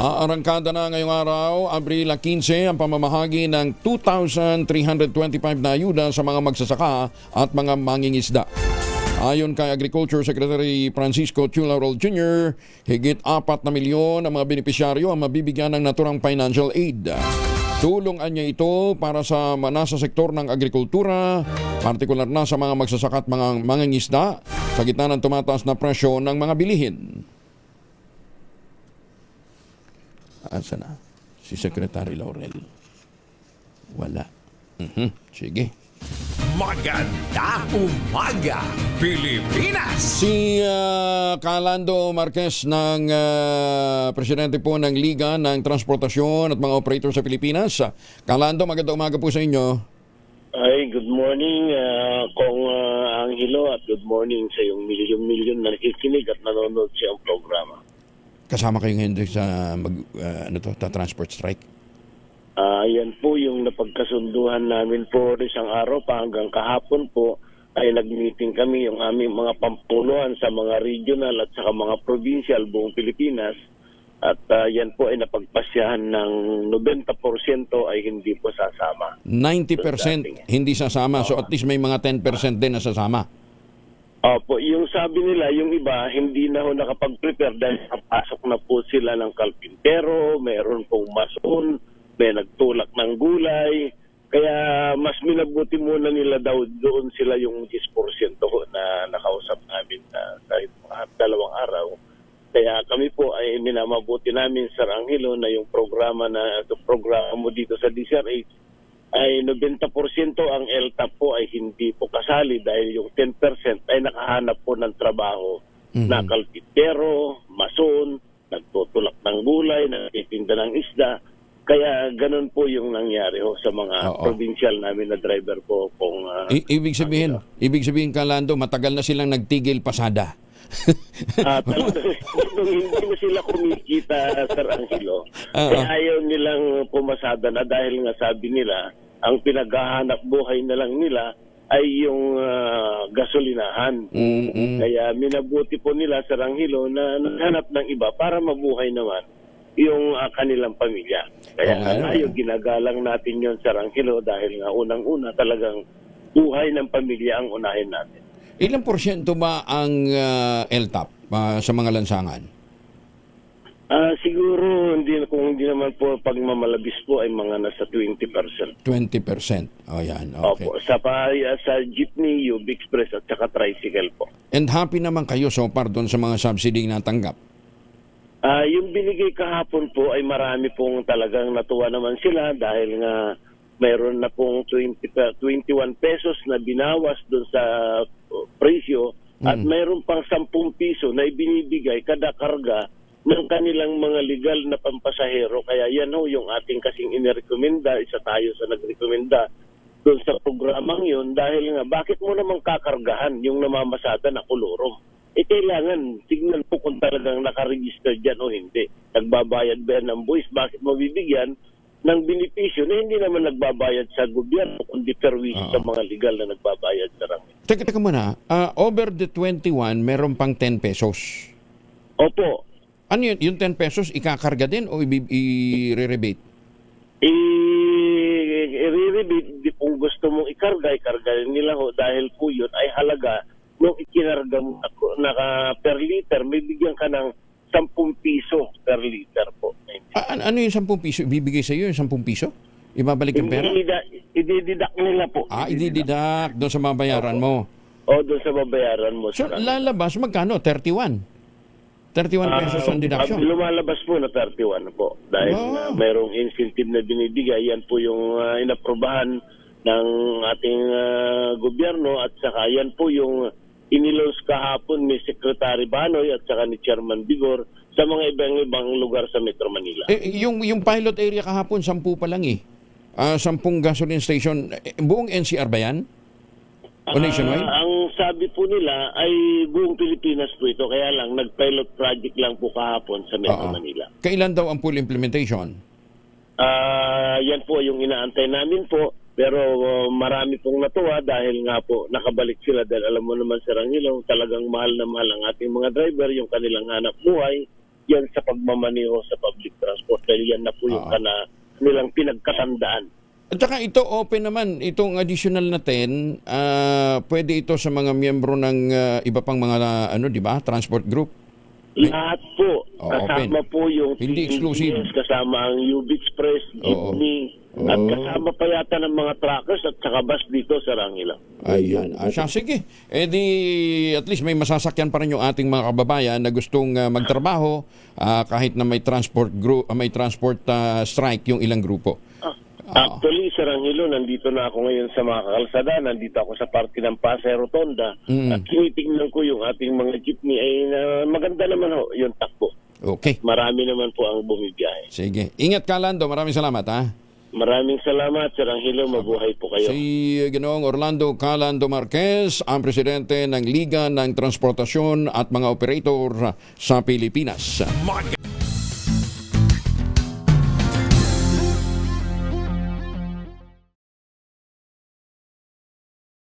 Aarangkada na ngayong araw, Abril 15, ang pamamahagi ng 2,325 na ayuda sa mga magsasaka at mga mangingisda. Ayon kay Agriculture Secretary Francisco Chula-Roll Jr., higit 4 na milyon ang mga benepisyaryo ang mabibigyan ng naturang financial aid. Tulungan niya ito para sa nasa sektor ng agrikultura, partikular na sa mga magsasaka at mga mangingisda sa gitna ng tumataas na presyo ng mga bilihin. Asa na? Si Secretary Laurel. Wala. Sige. Maganda umaga, Pilipinas! Si Calando Marquez ng presidente po ng Liga ng Transportasyon at mga operator sa Pilipinas. Calando, magandang umaga po sa inyo. Ay, good morning, Kong Angelo, at good morning sa yung milyon-milyon na nakikinig at nanonood sa iyong programa. Kasama kayong hindi sa transport strike? Yan po yung napagkasunduhan namin po isang araw pa hanggang kahapon po ay nag-meeting kami yung aming mga pampunuan sa mga regional at saka mga provincial buong Pilipinas. At yan po ay napagpasyahan ng 90% ay hindi po sasama. 90% hindi sasama, so at least may mga 10% din na sasama. Opo, yung sabi nila, yung iba, hindi na ho nakapag-prepare dahil napasok na po sila ng kalpintero, meron pong mason, may nagtulak ng gulay. Kaya mas minabuti muna nila daw doon sila yung 10% ho na nakausap namin kahit mga 2 araw. Kaya kami po ay minamabuti namin, Sir Angelo, na yung programa mo dito sa DCRH ay 90% ang LTAP po ay hindi po kasali dahil yung 10% ay nakahanap po ng trabaho na kalpintero, mason, nagtutulak ng gulay, nagtitinda ng isda. Kaya ganun po yung nangyari ho sa mga provincial namin na driver po. Ibig sabihin, Calando, matagal na silang nagtigil pasada. Hindi na sila kumikita, Sir Angelo. Kaya ayaw nilang pumasada na dahil nga sabi nila, ang pinaghahanap buhay na lang nila ay yung gasolinahan. Kaya minabuti po nila, Sir Angelo, na naghanap ng iba para mabuhay naman yung kanilang pamilya. Kaya ayaw, ginagalang natin yon, Sir Angelo, dahil nga unang-una talagang buhay ng pamilya ang unahin natin. Ilang porsyento ba ang LTAP sa mga lansangan? Siguro, kung hindi naman po pagmamalabis po ay mga nasa 20%. 20%. O yan, okay. Opo, sa jeepney, UB Express at saka tricycle po. And happy naman kayo so far doon sa mga subsidy na natanggap? Yung binigay kahapon po ay marami pong talagang natuwa naman sila dahil nga mayroon na pong 21 pesos na binawas doon sa presyo at mayroon pang 10 piso na ibinibigay kada karga ng kanilang mga legal na pampasahero. Kaya yan ho yung ating kasing inirekomenda, isa tayo sa nagrekomenda doon sa programang yun dahil nga bakit mo naman kakargahan yung namamasada na kolorom? Kailangan tignan po kung talagang nakaregister dyan o hindi. Nagbabayad ba ng buwis? Bakit mabibigyan ng benepisyo na hindi naman nagbabayad sa gobyerno kundi perwisyo sa mga legal na nagbabayad sa rangit. Teka muna, over the 21, meron pang 10 pesos. Opo. Ano yun? Yung 10 pesos, ikakarga din o i-rebate? I-rebate, kung gusto mong ikarga nila ho dahil po yun ay halaga nung ikinarga mo per liter, may bigyan ka ng 10 piso per liter po. Ano yung 10 piso? Ibibigay sa iyo yung 10 piso? Ibabalik yung pera? Idididak nila po. Idididak doon sa mabayaran mo? O, doon sa mabayaran mo. So, lalabas magkano? 31? 31 pesos ang deduction? Lumalabas po na 31 po. Dahil mayroong incentive na binibigay. Yan po yung inaprobahan ng ating gobyerno at saka yan po yung inilos kahapon ni Secretary Banoy at saka ni Chairman Bigor sa mga ibang lugar sa Metro Manila. Yung pilot area kahapon, 10 pa lang 10 gasoline station. Buong NCR ba yan? O nationwide? Ang sabi po nila ay buong Pilipinas po ito. Kaya lang, nag-pilot project lang po kahapon sa Metro Manila. Kailan daw ang full implementation? Yan po yung inaantay namin po. Pero marami pong natuwa dahil nga po nakabalik sila dahil alam mo naman, Sir Angelo, talagang mahal na mahal ang ating mga driver, yung kanilang hanap buhay, yan sa pagmamaneho sa public transport. dahil yan na po yung nilang pinagkatandaan. At saka ito open naman, itong additional na 10, pwede ito sa mga miyembro ng iba pang mga di ba, transport group. Lahat po, Oo, kasama open. po yung Hindi exclusive. TNTS, kasama ang UB Express, Jeepney, at kasama pa yata ng mga truckers at saka bus dito sa Rangila. Ayan. Siya, sige. Eh di, at least may masasakyan pa rin yung ating mga kababayan na gustong magtrabaho kahit na may transport group, may transport strike yung ilang grupo. Actually, sa Rangilo, nandito na ako ngayon sa mga kalsada. Nandito ako sa party ng Pasay Rotonda. At tinitingnan ko yung ating mga jeepney ay maganda naman yung takbo. Okay. Marami naman po ang bumibiyahe. Sige. Ingat ka, Lando. Maraming salamat, ha? Maraming salamat, Sir Angelo. Mabuhay po kayo. Si Ginoong Orlando Calando Marquez, ang presidente ng Liga ng Transportasyon at mga Operator sa Pilipinas.